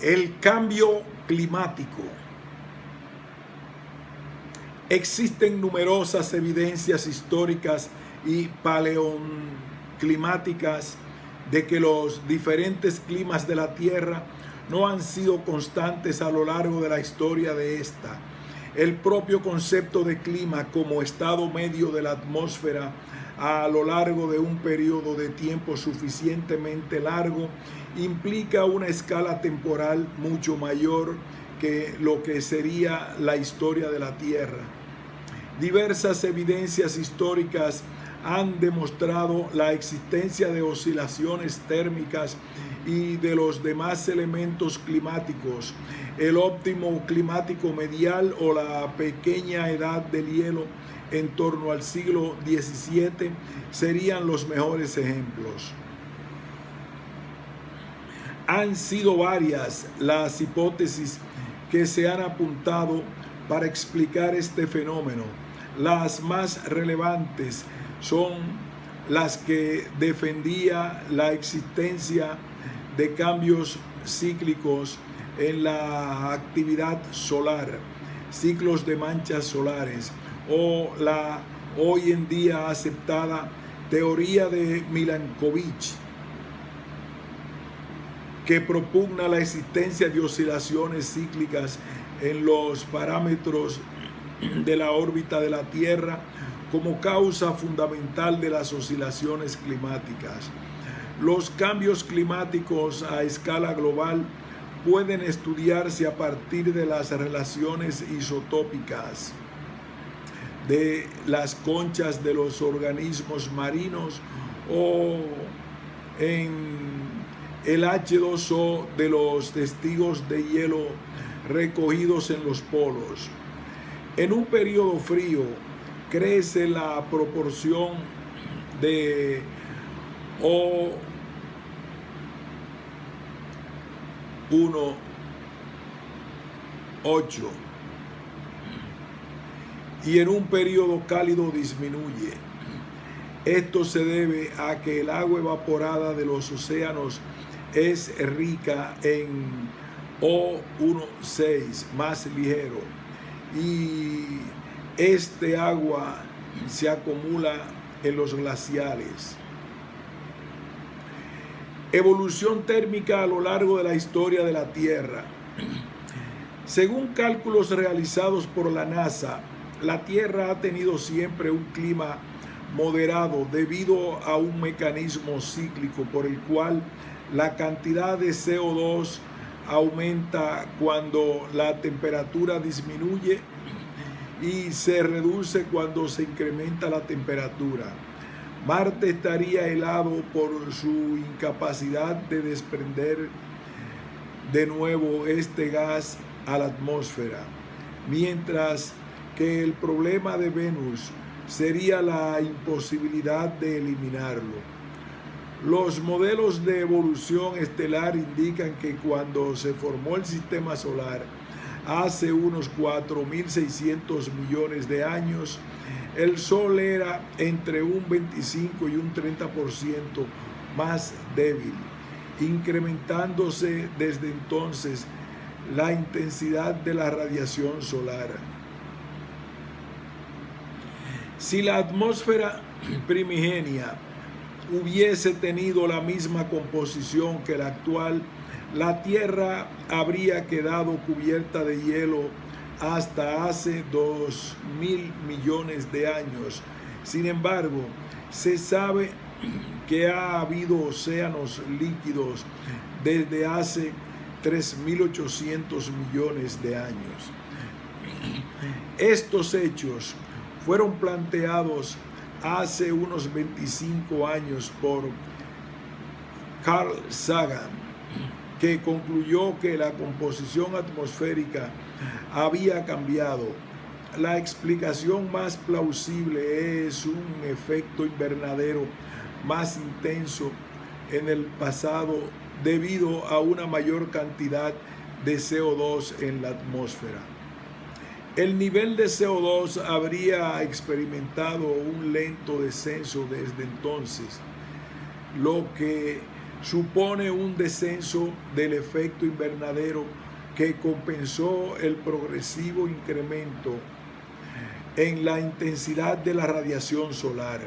El cambio climático. Existen numerosas evidencias históricas y paleoclimáticas de que los diferentes climas de la Tierra no han sido constantes a lo largo de la historia de esta. El propio concepto de clima como estado medio de la atmósfera a lo largo de un periodo de tiempo suficientemente largo implica una escala temporal mucho mayor que lo que sería la historia de la Tierra. Diversas evidencias históricas han demostrado la existencia de oscilaciones térmicas y de los demás elementos climáticos. El óptimo climático medial o la pequeña edad del hielo en torno al siglo XVII serían los mejores ejemplos. Han sido varias las hipótesis que se han apuntado para explicar este fenómeno. Las más relevantes son las que defendía la existencia de cambios cíclicos en la actividad solar, ciclos de manchas solares, o la hoy en día aceptada teoría de Milankovitch, que propugna la existencia de oscilaciones cíclicas en los parámetros de la órbita de la Tierra como causa fundamental de las oscilaciones climáticas. Los cambios climáticos a escala global pueden estudiarse a partir de las relaciones isotópicas de las conchas de los organismos marinos o en el H2O de los testigos de hielo recogidos en los polos. En un periodo frío crece la proporción de O1,8 y en un periodo cálido disminuye. Esto se debe a que el agua evaporada de los océanos es rica en O1,6 más ligero, y este agua se acumula en los glaciares. Evolución térmica a lo largo de la historia de la Tierra. Según cálculos realizados por la NASA, la Tierra ha tenido siempre un clima moderado debido a un mecanismo cíclico por el cual la cantidad de CO2 aumenta cuando la temperatura disminuye y se reduce cuando se incrementa la temperatura. Marte estaría helado por su incapacidad de desprender de nuevo este gas a la atmósfera, mientras que el problema de Venus sería la imposibilidad de eliminarlo. Los modelos de evolución estelar indican que cuando se formó el sistema solar, hace unos 4.600 millones de años, el Sol era entre un 25 y un 30% más débil, incrementándose desde entonces la intensidad de la radiación solar. Si la atmósfera primigenia hubiese tenido la misma composición que la actual, la Tierra habría quedado cubierta de hielo hasta hace 2.000 millones de años. Sin embargo, se sabe que ha habido océanos líquidos desde hace 3.800 millones de años. Estos hechos fueron planteados hace unos 25 años por Carl Sagan, que concluyó que la composición atmosférica había cambiado. La explicación más plausible es un efecto invernadero más intenso en el pasado debido a una mayor cantidad de CO2 en la atmósfera. El nivel de CO2 habría experimentado un lento descenso desde entonces, lo que supone un descenso del efecto invernadero que compensó el progresivo incremento en la intensidad de la radiación solar.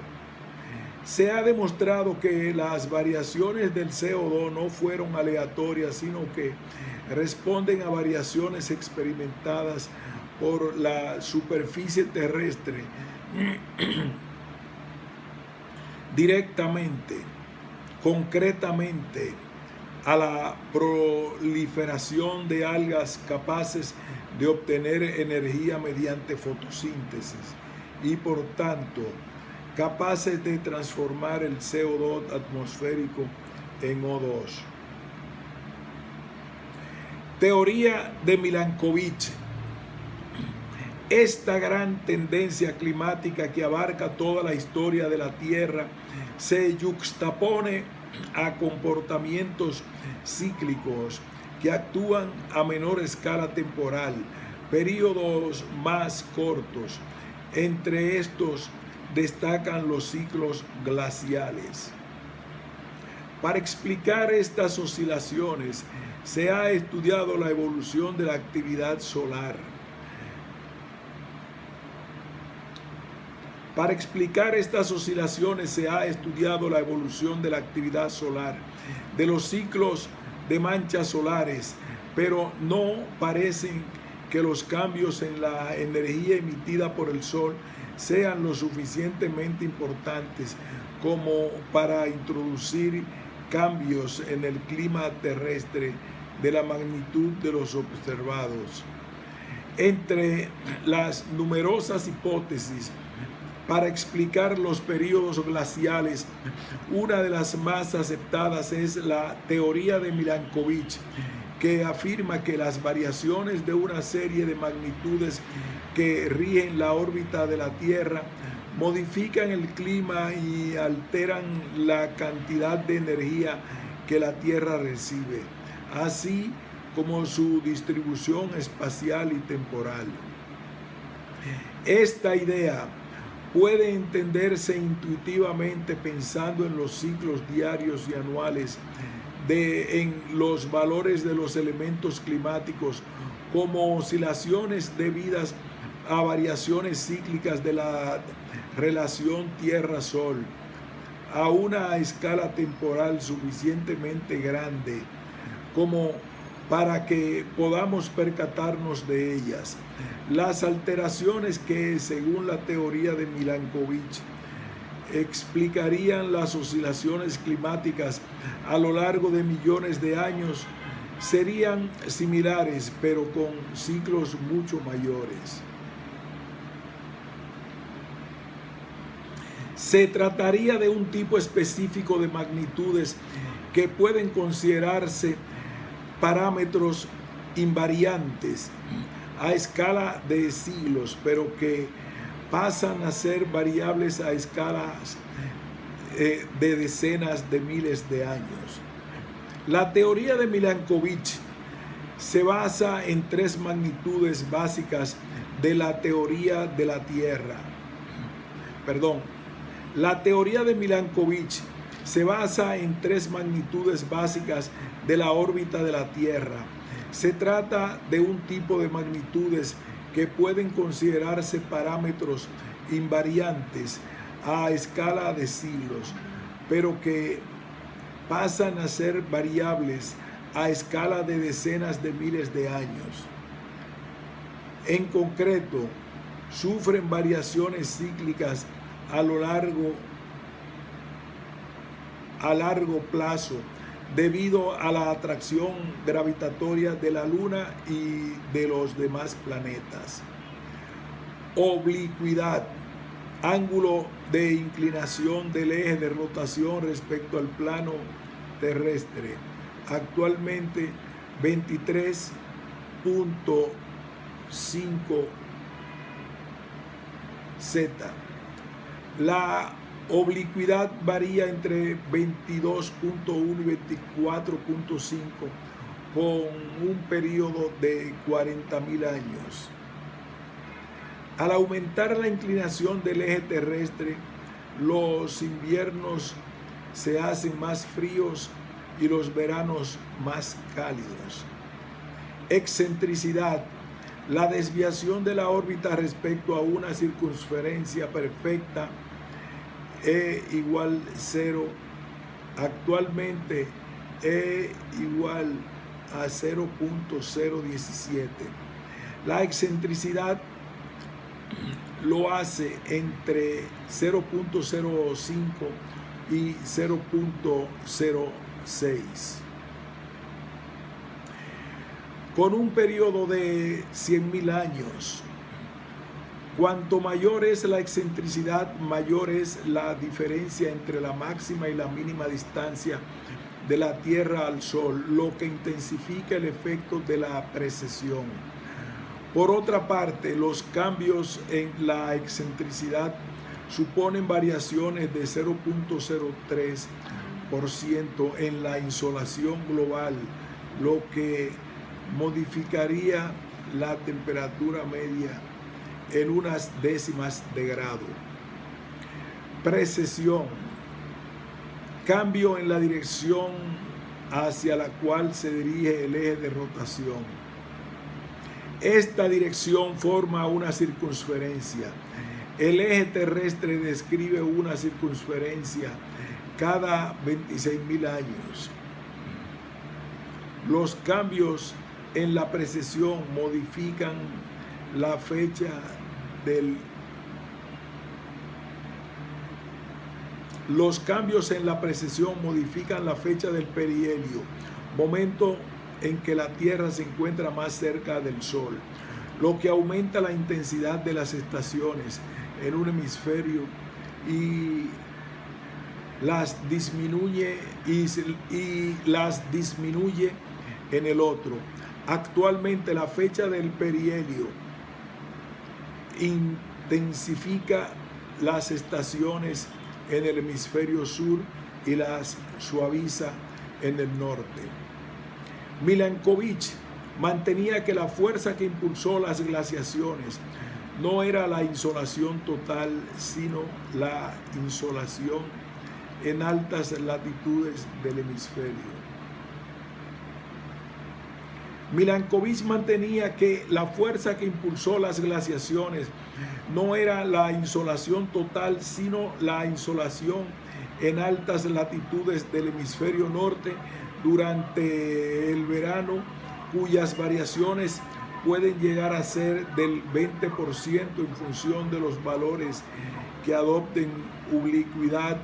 Se ha demostrado que las variaciones del CO2 no fueron aleatorias, sino que responden a variaciones experimentadas por la superficie terrestre directamente, concretamente, a la proliferación de algas capaces de obtener energía mediante fotosíntesis y por tanto capaces de transformar el CO2 atmosférico en O2. Teoría de Milankovitch. Esta gran tendencia climática que abarca toda la historia de la Tierra se yuxtapone a comportamientos cíclicos que actúan a menor escala temporal, periodos más cortos. Entre estos destacan los ciclos glaciales. Para explicar estas oscilaciones se ha estudiado la evolución de la actividad solar. Para explicar estas oscilaciones se ha estudiado la evolución de la actividad solar, de los ciclos de manchas solares, pero no parecen que los cambios en la energía emitida por el Sol sean lo suficientemente importantes como para introducir cambios en el clima terrestre de la magnitud de los observados. Entre las numerosas hipótesis para explicar los periodos glaciales, una de las más aceptadas es la teoría de Milankovitch, que afirma que las variaciones de una serie de magnitudes que rigen la órbita de la Tierra modifican el clima y alteran la cantidad de energía que la Tierra recibe, así como su distribución espacial y temporal. Esta idea puede entenderse intuitivamente pensando en los ciclos diarios y anuales en los valores de los elementos climáticos como oscilaciones debidas a variaciones cíclicas de la relación Tierra-Sol a una escala temporal suficientemente grande como para que podamos percatarnos de ellas. Las alteraciones que, según la teoría de Milankovitch, explicarían las oscilaciones climáticas a lo largo de millones de años serían similares, pero con ciclos mucho mayores. Se trataría de un tipo específico de magnitudes que pueden considerarse parámetros invariantes a escala de siglos, pero que pasan a ser variables a escalas de decenas de miles de años. La teoría de Milankovitch se basa en tres magnitudes básicas de la teoría de la Tierra. La teoría de Milankovitch se basa en tres magnitudes básicas de la órbita de la Tierra. Se trata de un tipo de magnitudes que pueden considerarse parámetros invariantes a escala de siglos, pero que pasan a ser variables a escala de decenas de miles de años. En concreto, sufren variaciones cíclicas a largo plazo debido a la atracción gravitatoria de la Luna y de los demás planetas. Oblicuidad, ángulo de inclinación del eje de rotación respecto al plano terrestre, actualmente 23.5 Z. La oblicuidad varía entre 22.1 y 24.5 con un periodo de 40.000 años. Al aumentar la inclinación del eje terrestre, los inviernos se hacen más fríos y los veranos más cálidos. Excentricidad: la desviación de la órbita respecto a una circunferencia perfecta E igual 0. Actualmente E igual a 0.017. La excentricidad lo hace entre 0.05 y 0.06. Con un periodo de 100.000 años. Cuanto mayor es la excentricidad, mayor es la diferencia entre la máxima y la mínima distancia de la Tierra al Sol, lo que intensifica el efecto de la precesión. Por otra parte, los cambios en la excentricidad suponen variaciones de 0.03% en la insolación global, lo que modificaría la temperatura media en unas décimas de grado. Precesión: cambio en la dirección hacia la cual se dirige el eje de rotación. Esta dirección forma una circunferencia. El eje terrestre describe una circunferencia cada 26.000 años. Los cambios en la precesión modifican la fecha del perihelio, momento en que la Tierra se encuentra más cerca del Sol, lo que aumenta la intensidad de las estaciones en un hemisferio y las disminuye en el otro. Actualmente la fecha del perihelio intensifica las estaciones en el hemisferio sur y las suaviza en el norte. Milankovitch mantenía que la fuerza que impulsó las glaciaciones no era la insolación total, sino la insolación en altas latitudes del hemisferio. Milankovitch mantenía que la fuerza que impulsó las glaciaciones no era la insolación total, sino la insolación en altas latitudes del hemisferio norte durante el verano, cuyas variaciones pueden llegar a ser del 20% en función de los valores que adopten ubicuidad,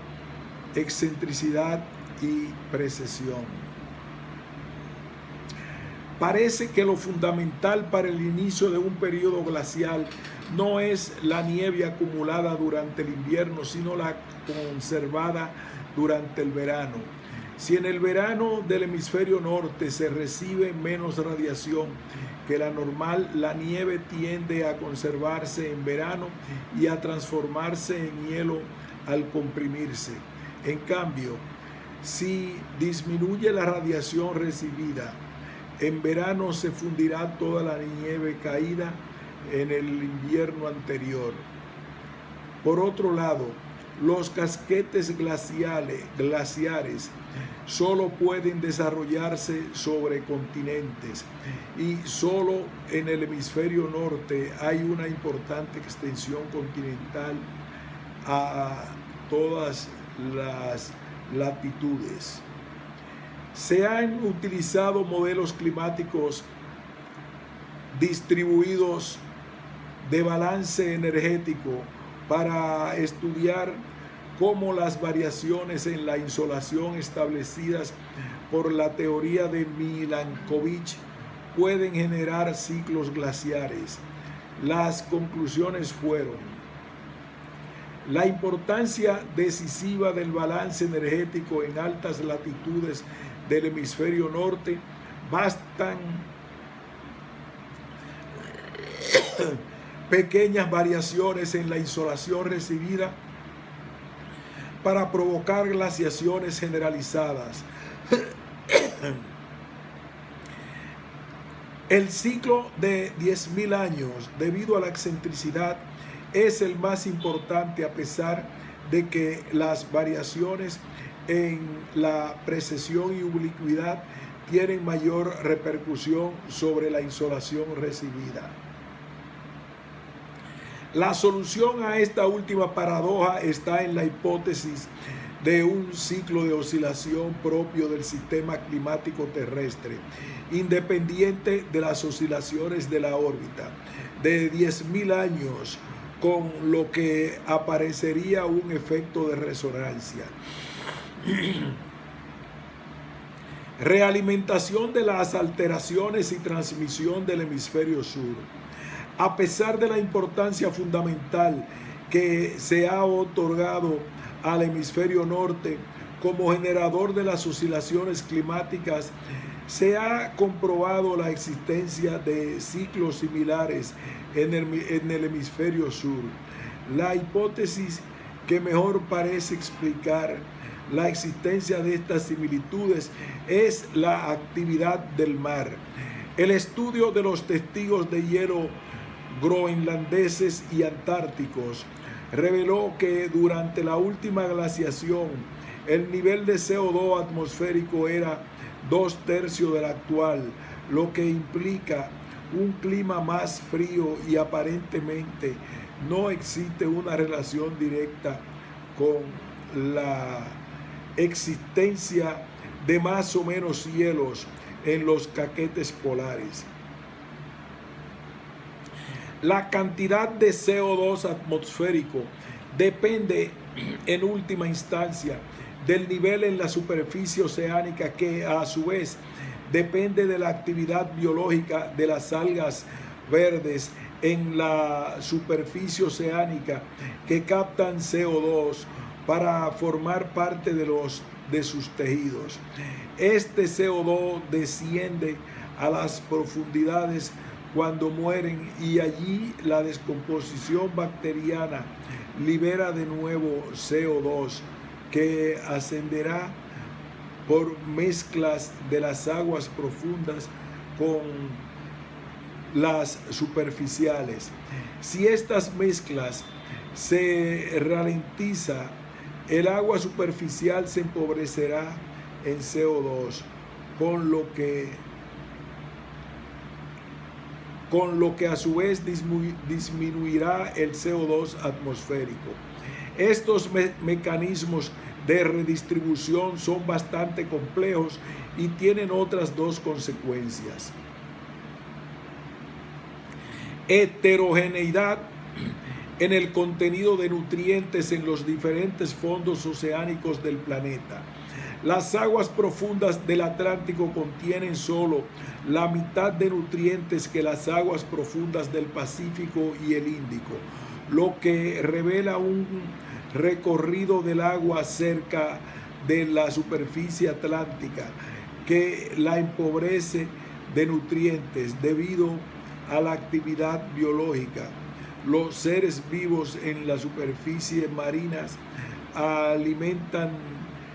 excentricidad y precesión. Parece que lo fundamental para el inicio de un periodo glacial no es la nieve acumulada durante el invierno, sino la conservada durante el verano. Si en el verano del hemisferio norte se recibe menos radiación que la normal, la nieve tiende a conservarse en verano y a transformarse en hielo al comprimirse. En cambio, si disminuye la radiación recibida, en verano se fundirá toda la nieve caída en el invierno anterior. Por otro lado, los casquetes glaciares solo pueden desarrollarse sobre continentes y solo en el hemisferio norte hay una importante extensión continental a todas las latitudes. Se han utilizado modelos climáticos distribuidos de balance energético para estudiar cómo las variaciones en la insolación establecidas por la teoría de Milankovitch pueden generar ciclos glaciares. Las conclusiones fueron: la importancia decisiva del balance energético en altas latitudes del hemisferio norte. Bastan pequeñas variaciones en la insolación recibida para provocar glaciaciones generalizadas. El ciclo de 10.000 años, debido a la excentricidad, es el más importante, a pesar de que las variaciones en la precesión y ubicuidad tienen mayor repercusión sobre la insolación recibida. La solución a esta última paradoja está en la hipótesis de un ciclo de oscilación propio del sistema climático terrestre, independiente de las oscilaciones de la órbita, de 10.000 años, con lo que aparecería un efecto de resonancia. Realimentación de las alteraciones y transmisión del hemisferio sur. A pesar de la importancia fundamental que se ha otorgado al hemisferio norte como generador de las oscilaciones climáticas, se ha comprobado la existencia de ciclos similares en el hemisferio sur. La hipótesis que mejor parece explicar la existencia de estas similitudes es la actividad del mar. El estudio de los testigos de hielo groenlandeses y antárticos reveló que durante la última glaciación el nivel de CO2 atmosférico era 2/3 del actual, lo que implica un clima más frío y aparentemente no existe una relación directa con la existencia de más o menos hielos en los caquetes polares. La cantidad de CO2 atmosférico depende en última instancia del nivel en la superficie oceánica, que a su vez depende de la actividad biológica de las algas verdes en la superficie oceánica que captan CO2 para formar parte de sus tejidos. Este CO2 desciende a las profundidades cuando mueren, y allí la descomposición bacteriana libera de nuevo CO2 que ascenderá por mezclas de las aguas profundas con las superficiales. Si estas mezclas se ralentiza, el agua superficial se empobrecerá en CO2, con lo que a su vez disminuirá el CO2 atmosférico. Estos mecanismos de redistribución son bastante complejos y tienen otras dos consecuencias: heterogeneidad en el contenido de nutrientes en los diferentes fondos oceánicos del planeta. Las aguas profundas del Atlántico contienen solo la mitad de nutrientes que las aguas profundas del Pacífico y el Índico, lo que revela un recorrido del agua cerca de la superficie atlántica que la empobrece de nutrientes debido a la actividad biológica. Los seres vivos en la superficie marinas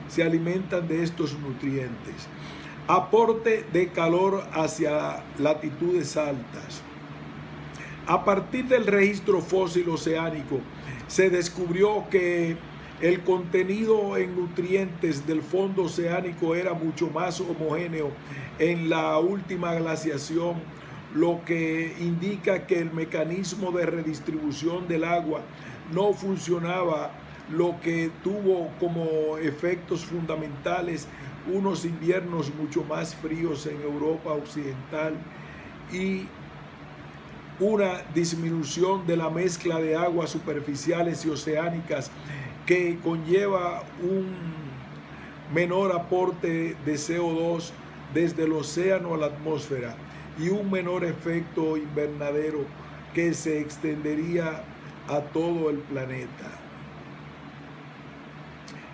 se alimentan de estos nutrientes. Aporte de calor hacia latitudes altas. A partir del registro fósil oceánico, se descubrió que el contenido en nutrientes del fondo oceánico era mucho más homogéneo en la última glaciación, lo que indica que el mecanismo de redistribución del agua no funcionaba, lo que tuvo como efectos fundamentales unos inviernos mucho más fríos en Europa Occidental y una disminución de la mezcla de aguas superficiales y oceánicas, que conlleva un menor aporte de CO2 desde el océano a la atmósfera y un menor efecto invernadero que se extendería a todo el planeta.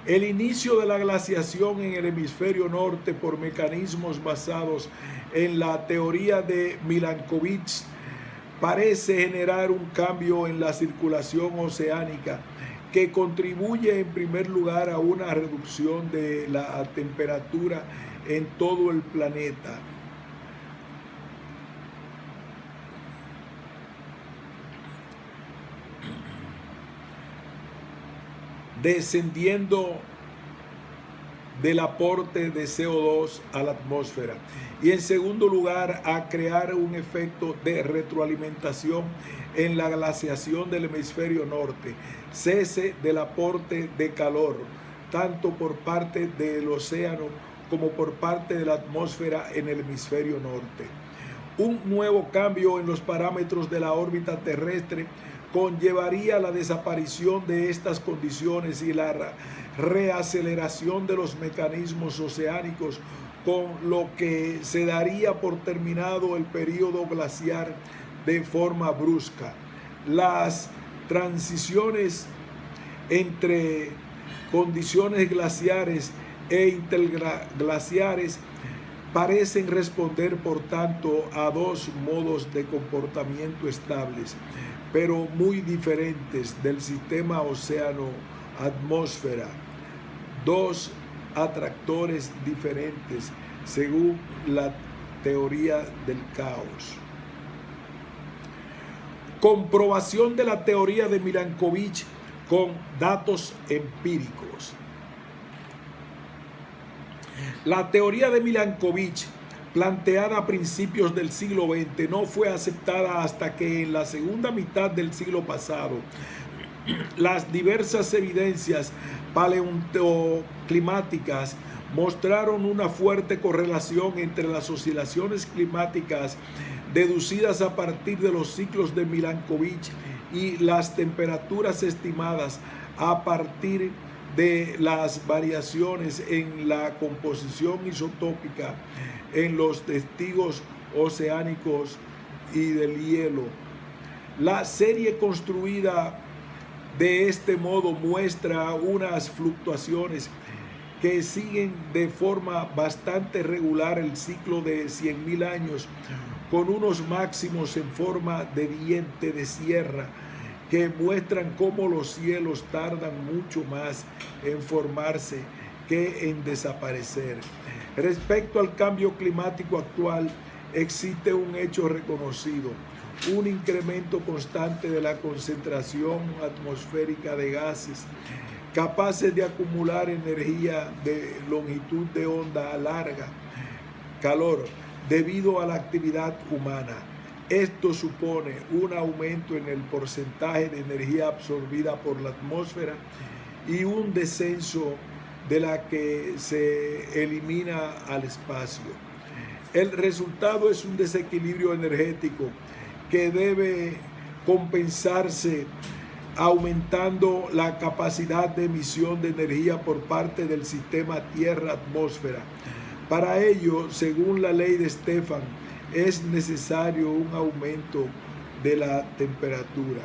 El inicio de la glaciación en el hemisferio norte por mecanismos basados en la teoría de Milankovitch parece generar un cambio en la circulación oceánica que contribuye en primer lugar a una reducción de la temperatura en todo el planeta. Descendiendo del aporte de CO2 a la atmósfera. Y en segundo lugar, a crear un efecto de retroalimentación en la glaciación del hemisferio norte, cese del aporte de calor, tanto por parte del océano como por parte de la atmósfera en el hemisferio norte. Un nuevo cambio en los parámetros de la órbita terrestre conllevaría la desaparición de estas condiciones y la reaceleración de los mecanismos oceánicos, con lo que se daría por terminado el periodo glaciar de forma brusca. Las transiciones entre condiciones glaciares e interglaciares parecen responder, por tanto, a dos modos de comportamiento estables, pero muy diferentes del sistema océano-atmósfera, dos atractores diferentes según la teoría del caos. Comprobación de la teoría de Milankovitch con datos empíricos. La teoría de Milankovitch, planteada a principios del siglo XX, no fue aceptada hasta que en la segunda mitad del siglo pasado las diversas evidencias paleoclimáticas mostraron una fuerte correlación entre las oscilaciones climáticas deducidas a partir de los ciclos de Milankovitch y las temperaturas estimadas a partir de las variaciones en la composición isotópica en los testigos oceánicos y del hielo. La serie construida de este modo muestra unas fluctuaciones que siguen de forma bastante regular el ciclo de 100.000 años, con unos máximos en forma de diente de sierra que muestran cómo los cielos tardan mucho más en formarse que en desaparecer. Respecto al cambio climático actual, existe un hecho reconocido: un incremento constante de la concentración atmosférica de gases capaces de acumular energía de longitud de onda larga, calor, debido a la actividad humana. Esto supone un aumento en el porcentaje de energía absorbida por la atmósfera y un descenso de la que se elimina al espacio. El resultado es un desequilibrio energético que debe compensarse aumentando la capacidad de emisión de energía por parte del sistema Tierra-atmósfera. Para ello, según la ley de Stefan, es necesario un aumento de la temperatura.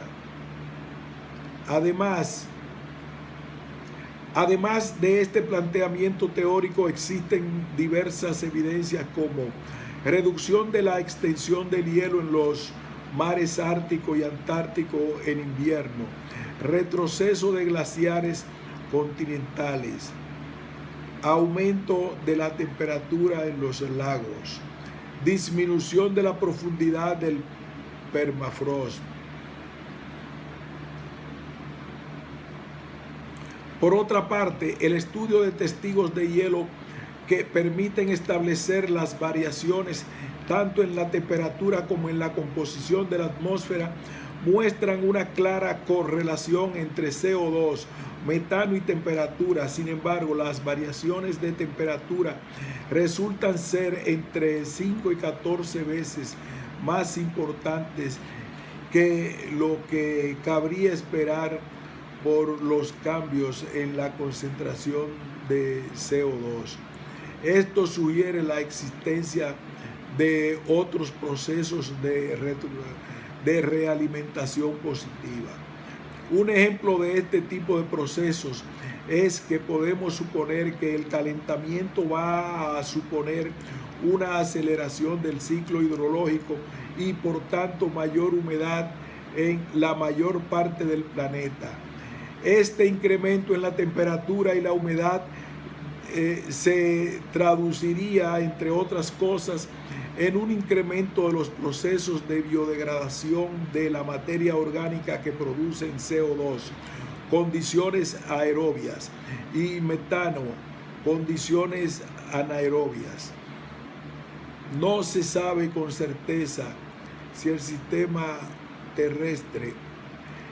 Además de este planteamiento teórico, existen diversas evidencias como reducción de la extensión del hielo en los mares ártico y antártico en invierno, retroceso de glaciares continentales, aumento de la temperatura en los lagos, disminución de la profundidad del permafrost. Por otra parte, el estudio de testigos de hielo que permiten establecer las variaciones tanto en la temperatura como en la composición de la atmósfera muestran una clara correlación entre CO2, metano y temperatura. Sin embargo, las variaciones de temperatura resultan ser entre 5 y 14 veces más importantes que lo que cabría esperar por los cambios en la concentración de CO2. Esto sugiere la existencia de otros procesos de realimentación positiva. Un ejemplo de este tipo de procesos es que podemos suponer que el calentamiento va a suponer una aceleración del ciclo hidrológico y por tanto mayor humedad en la mayor parte del planeta. Este incremento en la temperatura y la humedad se traduciría, entre otras cosas, en un incremento de los procesos de biodegradación de la materia orgánica que producen CO2, condiciones aerobias y metano, condiciones anaerobias. No se sabe con certeza si el sistema terrestre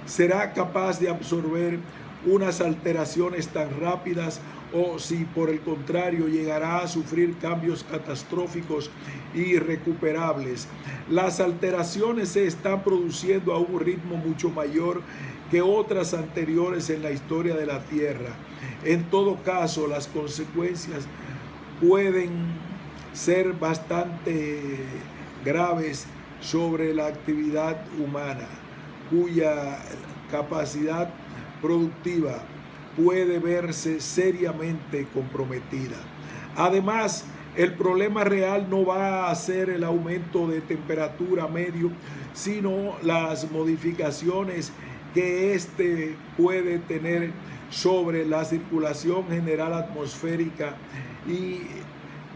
será capaz de absorber unas alteraciones tan rápidas o si por el contrario llegará a sufrir cambios catastróficos e irrecuperables. Las alteraciones se están produciendo a un ritmo mucho mayor que otras anteriores en la historia de la Tierra. En todo caso, las consecuencias pueden ser bastante graves sobre la actividad humana, cuya capacidad productiva puede verse seriamente comprometida. Además, el problema real no va a ser el aumento de temperatura medio, sino las modificaciones que éste puede tener sobre la circulación general atmosférica y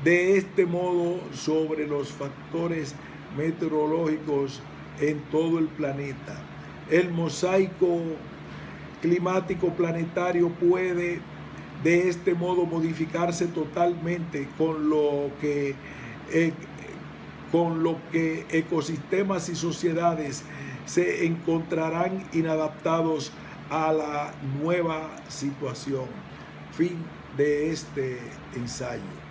de este modo sobre los factores meteorológicos en todo el planeta. El mosaico climático planetario puede de este modo modificarse totalmente, con lo que ecosistemas y sociedades se encontrarán inadaptados a la nueva situación. Fin de este ensayo.